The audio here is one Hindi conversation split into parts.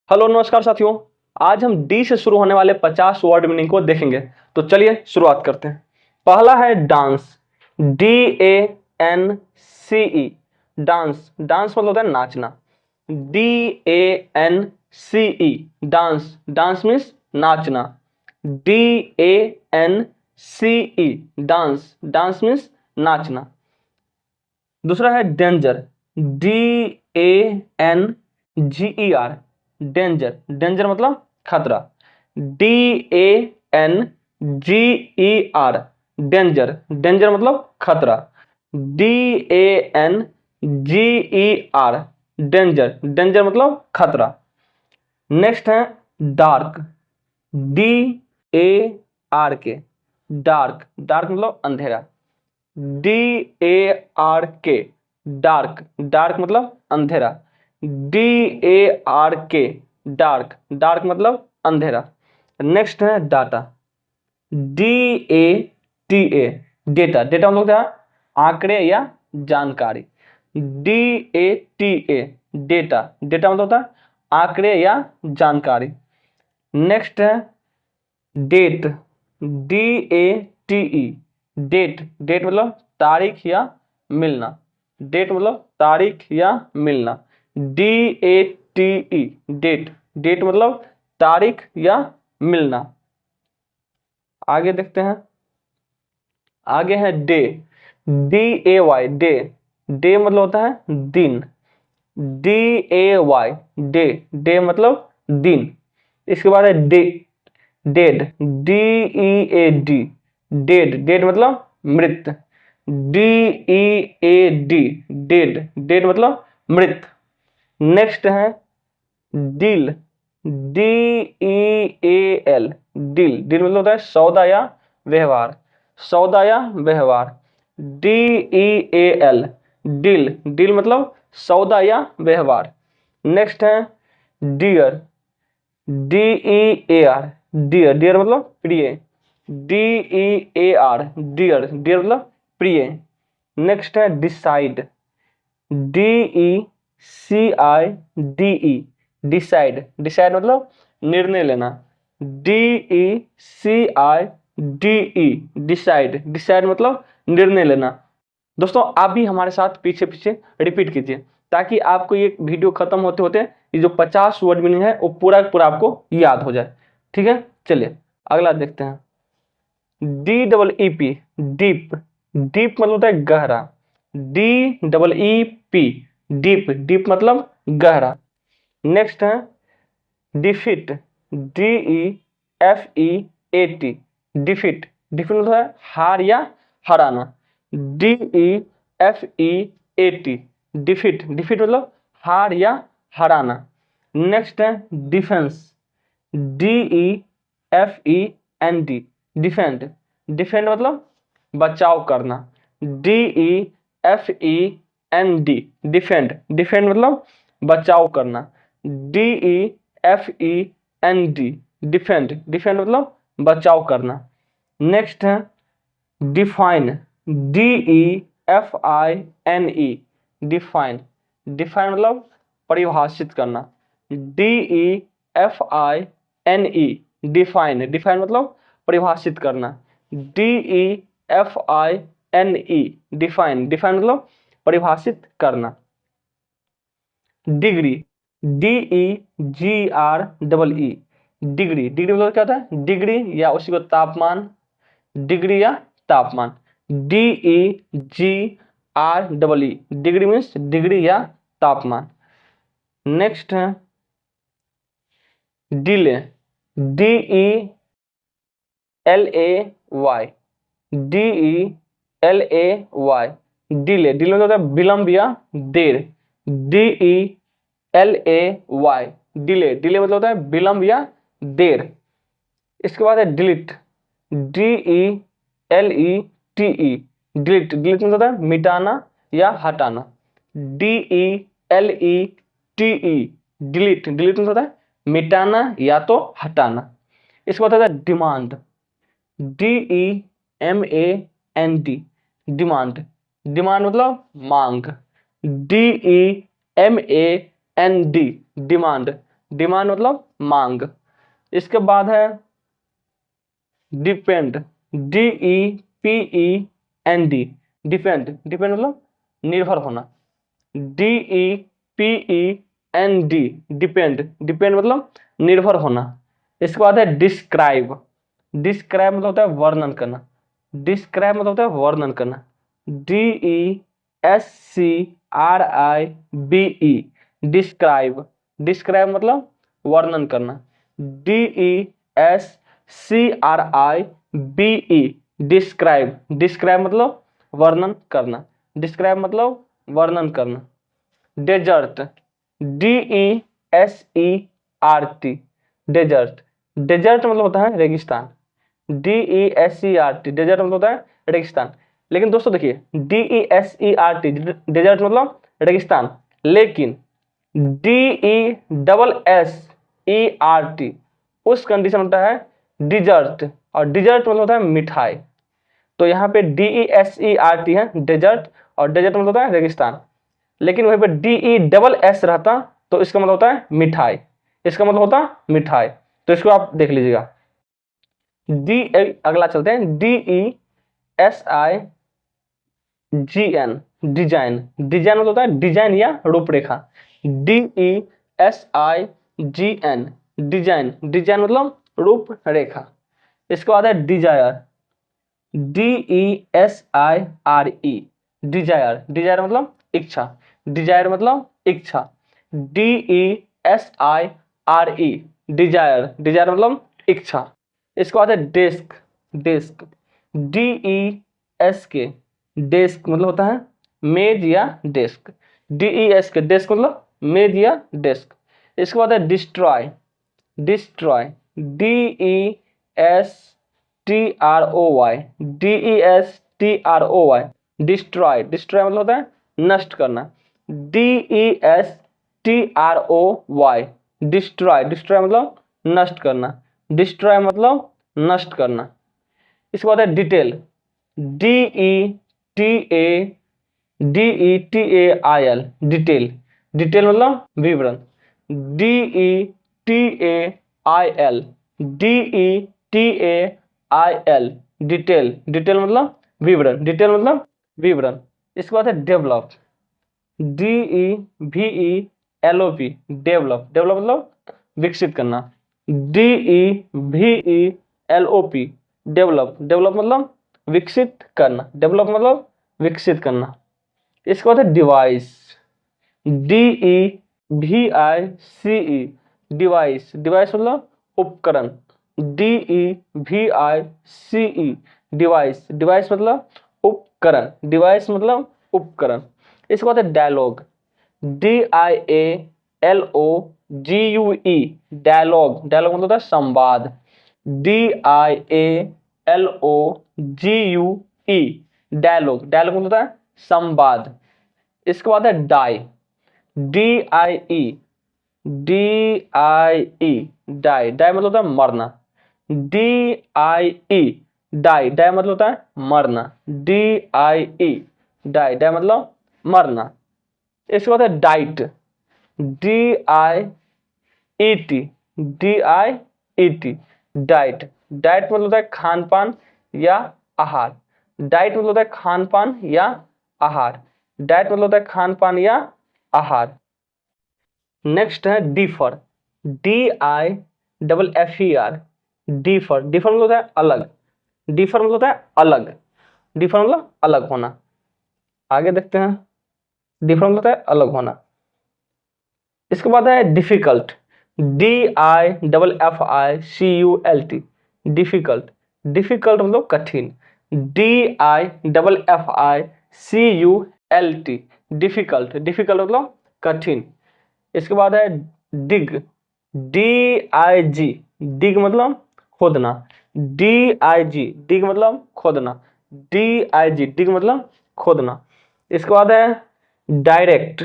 हेलो नमस्कार साथियों। आज हम डी से शुरू होने वाले 50 वर्ड मीनिंग को देखेंगे। तो चलिए शुरुआत करते हैं। पहला है डांस, DANCE। डांस, डांस मतलब होता है नाचना। DANCE, डांस, डांस मीन्स नाचना। DANCE, डांस, डांस मीन्स नाचना। दूसरा है डेंजर, DANGER, डेंजर, डेंजर मतलब खतरा। DANGER, डेंजर, डेंजर मतलब खतरा। DANGER, डेंजर, डेंजर मतलब खतरा। नेक्स्ट है डार्क, DARK, डार्क, डार्क मतलब अंधेरा। DARK, डार्क, डार्क मतलब अंधेरा। DARK, डार्क, डार्क मतलब अंधेरा। नेक्स्ट है डाटा, DATA, डेटा, डेटा मतलब क्या है? आंकड़े या जानकारी। DATA, डेटा, डेटा मतलब होता है आंकड़े या जानकारी। नेक्स्ट है डेट, DATE, डेट, डेट मतलब तारीख या मिलना। डेट मतलब तारीख या मिलना। DATE, डेट, डेट मतलब तारीख या मिलना। आगे देखते हैं। आगे है डे, DAY, डे, डे मतलब होता है दिन। DAY, डे, डे मतलब दिन। इसके बाद है day, dead, DEAD, dead, dead मतलब मृत। DEAD, डेड, डेड मतलब मृत। नेक्स्ट है डील, DEAL, डील, डील मतलब होता है सौदा या व्यवहार, सौदा या व्यवहार। DEAL, डील, डील मतलब सौदा या व्यवहार। नेक्स्ट है डियर, DEAR, डियर, डियर मतलब प्रिय। DEAR, डियर, डियर मतलब प्रिय। नेक्स्ट है डिसाइड, DECIDE, डिसाइड, डिसाइड मतलब निर्णय लेना। DECIDE, डिसाइड, डिसाइड मतलब निर्णय लेना। दोस्तों आप भी हमारे साथ पीछे पीछे रिपीट कीजिए ताकि आपको ये वीडियो खत्म होते होते ये जो 50 वर्ड मीनिंग है वो पूरा पूरा आपको याद हो जाए। ठीक है, चलिए अगला देखते हैं। DEEP, डीप, डीप मतलब होता है गहरा। DEEP, डीप, डीप मतलब गहरा। नेक्स्ट है डिफीट, DEFEAT, डिफीट, डिफीट मतलब है हार या हराना। DEFEAT, डिफीट, डिफीट मतलब हार या हराना। नेक्स्ट है डिफेंस, DEFEND, डिफेंड, डिफेंड मतलब बचाव करना। DEFEND, डिफेंड, डिफेंड मतलब बचाव करना। DEFEND, डिफेंड, डिफेंड मतलब बचाव करना। नेक्स्ट है डिफाइन, DEFINE, डिफाइन, डिफाइन मतलब परिभाषित करना। DEFINE, डिफाइन, डिफाइन मतलब परिभाषित करना। DEFINE, डिफाइन, डिफाइन मतलब परिभाषित करना। डिग्री, DEGREE, डिग्री, डिग्री मतलब क्या होता है? डिग्री या उसी को तापमान, डिग्री या तापमान। DEGREE, डिग्री मीन्स डिग्री या तापमान। नेक्स्ट है delay, DELAY, DELAY, delay, delay मतलब होता है विलंब या देर। DELAY, डिले, डिले मतलब होता है विलंब या देर। इसके बाद है डिलीट, DELETE, डिलीट, डिलीट मतलब होता है मिटाना या हटाना। DELETE, डिलीट, डिलीट मतलब होता है मिटाना या तो हटाना। इसके बाद होता है डिमांड, DEMAND, डिमांड, डिमांड मतलब मांग। DEMAND, डिमांड, डिमांड मतलब मांग। इसके बाद है डिपेंड, DEPEND, डिपेंड, डिपेंड मतलब निर्भर होना, DEPEND, डिपेंड, डिपेंड मतलब निर्भर होना। इसके बाद है डिस्क्राइब, डिस्क्राइब मतलब होता है वर्णन करना, डिस्क्राइब मतलब होता है वर्णन करना, DESCRIBE, डिस्क्राइब, डिस्क्राइब मतलब वर्णन करना, DESCRIBE, डिस्क्राइब, डिस्क्राइब मतलब वर्णन करना, डिस्क्राइब मतलब वर्णन करना। डेजर्ट, DESERT, डेजर्ट, डेजर्ट मतलब होता है रेगिस्तान, DESERT, डेजर्ट मतलब होता है रेगिस्तान। लेकिन दोस्तों देखिए DESERT डेजर्ट मतलब रेगिस्तान, लेकिन DESSERT उस कंडीशन होता है डिजर्ट, और डिजर्ट मतलब होता है मिठाई। तो यहाँ पे DESERT है डेजर्ट, और डेजर्ट मतलब होता है रेगिस्तान, लेकिन वहीं पे DESS रहता तो इसका मतलब होता है मिठाई, इसका मतलब होता है मिठाई। तो इसको आप देख लीजिएगा। अगला चलते हैं, DESIGN, डिजाइन, डिजाइन मतलब होता है डिजाइन या रूपरेखा, DESIGN, डिजाइन, डिजाइन मतलब रूपरेखा। इसके बाद है डिजायर, DESIRE, डिजायर, डिजायर मतलब इच्छा, डिजायर मतलब इच्छा, DESIRE, डिजायर, डिजायर मतलब इच्छा। इसके बाद है डेस्क, डेस्क, DESK, डेस्क मतलब होता है मेज या डेस्क, DESK, डेस्क मतलब मेज या डेस्क। इसके बाद है destroy, destroy, DESTROY, DESTROY, destroy, destroy मतलब होता है नष्ट करना, DESTROY, डिस्ट्रॉय, डिस्ट्रॉय मतलब नष्ट करना, डिस्ट्रॉय मतलब नष्ट करना। इसके बाद है डिटेल, DETAIL, डिटेल, डिटेल मतलब विवरण, DETAIL, DETAIL, डिटेल, डिटेल मतलब विवरण, डिटेल मतलब विवरण। इसके बाद है डेवलप, DEVELOP, डेवलप, डेवलप मतलब विकसित करना, DEVELOP, डेवलप, डेवलप मतलब विकसित करना, डेवलप मतलब विकसित करना। इसके बाद है डिवाइस, DEVICE, डिवाइस, डिवाइस मतलब उपकरण, DEVICE, डिवाइस, डिवाइस मतलब उपकरण, डिवाइस मतलब उपकरण। इसके बाद है डायलॉग, DIALOGUE, डायलॉग, डायलॉग मतलब होता है संवाद, DIALOGUE, डायलॉग, डायलॉग मतलब होता है संवाद। इसके बाद है die, DIE, DIE, die, die मतलब होता है मरना, DIE, डाई, डाई मतलब होता है मरना, DIE, डाई, डाई मतलब मरना। इसके बाद है diet, DIET, DIET, diet, diet मतलब होता है खान पान या आहार, डाइट मतलब होता है खान पान या आहार, डाइट मतलब होता है खान पान या आहार। नेक्स्ट है डिफर, DIFFER, डिफर, डिफर मतलब होता है अलग, डिफर मतलब होता है अलग, डिफर मतलब अलग होना। आगे देखते हैं, डिफर मतलब होता है अलग होना। इसके बाद है डिफिकल्ट, DIFFICULT, डिफिकल्ट, डिफिकल्ट मतलब कठिन, DIFFICULT, डिफिकल्ट, डिफिकल्ट मतलब कठिन। इसके बाद है डिग, DIG, डिग मतलब खोदना, DIG, डिग मतलब खोदना, DIG, डिग मतलब खोदना। इसके बाद है डायरेक्ट,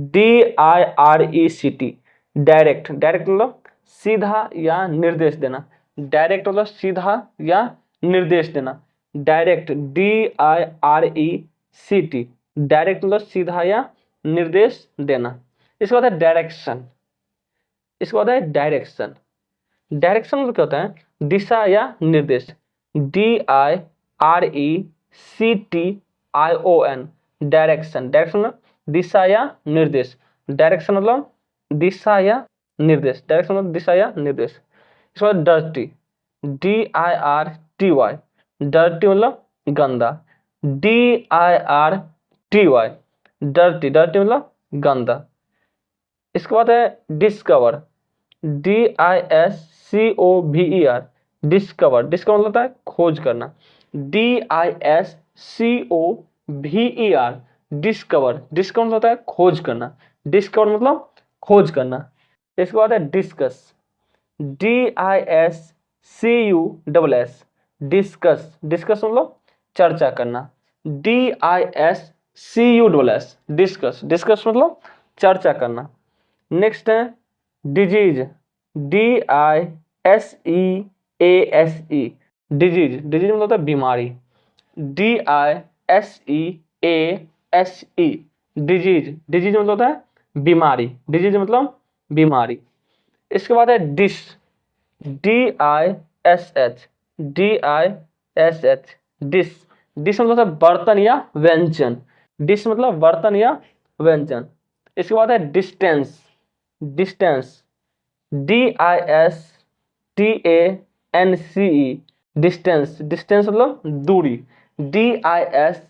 DIRECT, डायरेक्ट, डायरेक्ट मतलब सीधा या निर्देश देना, डायरेक्ट मतलब सीधा या निर्देश देना, डायरेक्ट, DIRECT, डायरेक्ट मतलब सीधा या निर्देश देना। इसके बाद है डायरेक्शन, इसके बाद है डायरेक्शन। डायरेक्शन मतलब क्या होता है? दिशा या निर्देश। DIRECTION direction. डायरेक्शन मतलब दिशा या निर्देश। डायरेक्शन मतलब दिशा या निर्देश। डायरेक्शन मतलब दिशा या निर्देश। इसके बाद डर्टी, DIRTY डर्टी मतलब गंदा। DIRTY डर्टी, डर्टी मतलब गंदा। इसके बाद है डिस्कवर, DISCOVER डिस्कवर। डिस्कवर मतलब होता है खोज करना। DISCOVER discover. डिस्कवर मतलब होता है खोज करना। डिस्कवर मतलब खोज करना। इसके बाद है डिस्कस, DISCUSS डिस्कस। डिस्कस मतलब चर्चा करना। DISCUSS discuss. डिस्कस मतलब चर्चा करना। नेक्स्ट है डिजीज, DISEASE डिजीज। डिजीज मतलब होता है बीमारी। DISEASE disease. डिजीज मतलब होता है बीमारी। डिजीज मतलब बीमारी। इसके बाद है dish, DISH DISH dish. Dish मतलब होता है बर्तन या व्यंजन। डिश मतलब बर्तन या व्यंजन। इसके बाद है distance, distance DISTANCE distance. Distance मतलब दूरी। DISTANCE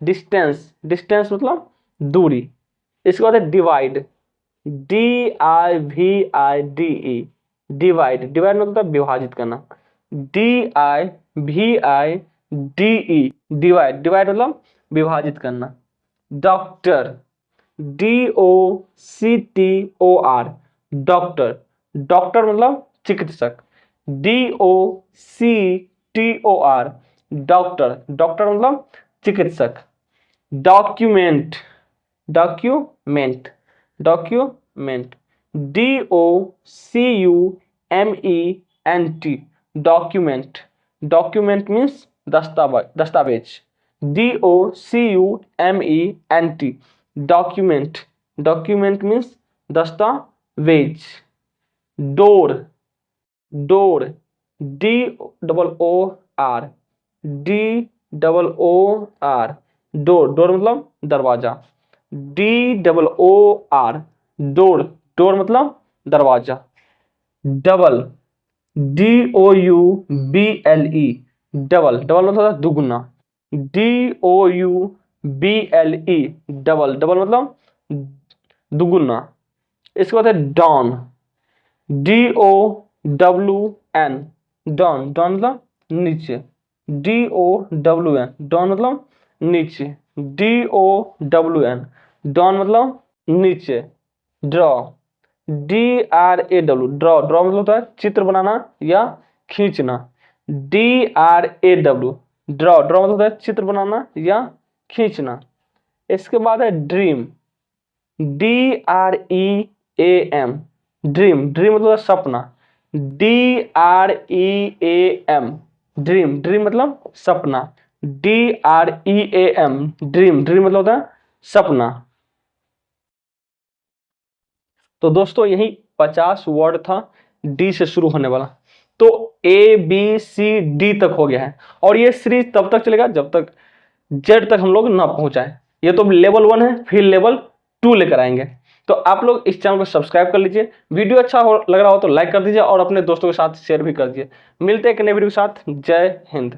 distance. डिस्टेंस मतलब दूरी। इसके बाद है डिवाइड, DIVIDE डिवाइड। डिवाइड मतलब होता है विभाजित करना। DIVIDE divide. डिवाइड मतलब विभाजित करना। Doctor, DOCTOR doctor. डॉक्टर मतलब चिकित्सक। DOCTOR doctor. डॉक्टर मतलब चिकित्सक। Document, document, document DOCUMENT document. Document means दस्तावेज। DOCUMENT document. डॉक्यूमेंट मीन्स दस्तावेज। Door, door DOOR DOOR door. Door मतलब दरवाजा। DOOR door. डोर मतलब दरवाजा। Double, DOUBLE double. डबल मतलब दुगुना। DOUBLE double. डबल मतलब दुगुना। इसके बाद है डॉन, DOWN डॉन। डॉन मतलब नीचे। DOWN डॉन मतलब नीचे। DOWN डॉन मतलब नीचे। Draw, DRAW draw. ड्रॉ मतलब होता है चित्र बनाना या खींचना। DRAW draw. ड्रॉ मतलब होता है चित्र बनाना या खींचना। इसके बाद है ड्रीम, DREAM ड्रीम। ड्रीम मतलब सपना। DREAM dream. ड्रीम मतलब सपना। DREAM dream. ड्रीम मतलब होता है सपना। तो दोस्तों यही 50 वर्ड था डी से शुरू होने वाला। तो ABCD तक हो गया है और ये सीरीज तब तक चलेगा जब तक जेड तक हम लोग ना पहुंचाएं। ये तो लेवल 1 है, फिर लेवल 2 लेकर आएंगे। तो आप लोग इस चैनल को सब्सक्राइब कर लीजिए। वीडियो अच्छा लग रहा हो तो लाइक कर दीजिए और अपने दोस्तों के साथ शेयर भी कर दीजिए। मिलते हैं एक नए वीडियो के साथ। जय हिंद।